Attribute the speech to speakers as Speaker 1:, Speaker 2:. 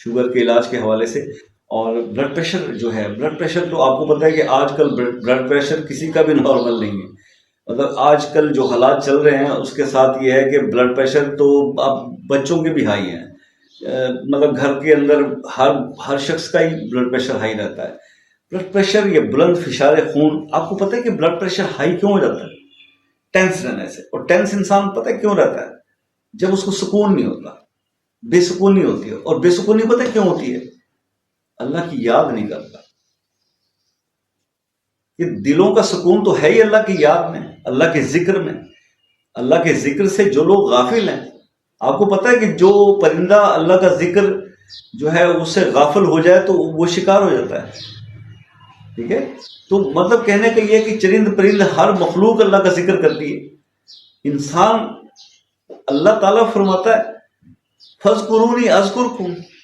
Speaker 1: Sugar کے علاج کے حوالے سے. اور بلڈ پریشر جو ہے، بلڈ پریشر تو آپ کو پتہ ہے کہ آج کل بلڈ پریشر کسی کا بھی نارمل نہیں ہے. مطلب آج کل جو حالات چل رہے ہیں اس کے ساتھ یہ ہے کہ بلڈ پریشر تو اب بچوں کے بھی ہائی ہیں. مطلب گھر کے اندر ہر شخص کا ہی بلڈ پریشر ہائی رہتا ہے. بلڈ پریشر یہ بلند فشار خون، آپ کو پتہ ہے کہ بلڈ پریشر ہائی کیوں ہو جاتا ہے؟ ٹینس رہنے سے. اور ٹینس انسان پتہ ہے کیوں رہتا ہے؟ جب اس کو سکون نہیں ہوتا، بے سکونی ہوتی ہے. اور بے سکونی پتہ ہے کیوں ہوتی ہے؟ اللہ کی یاد نہیں کرتا. یہ دلوں کا سکون تو ہے ہی اللہ کی یاد میں، اللہ کے ذکر میں. اللہ کے ذکر سے جو لوگ غافل ہیں، آپ کو پتہ ہے کہ جو پرندہ اللہ کا ذکر جو ہے اس سے غافل ہو جائے تو وہ شکار ہو جاتا ہے. ٹھیک ہے؟ تو مطلب کہنے کا یہ کہ چرند پرند ہر مخلوق اللہ کا ذکر کرتی ہے. انسان، اللہ تعالیٰ فرماتا ہے فَاذْكُرُونِي أَذْكُرْكُمْ،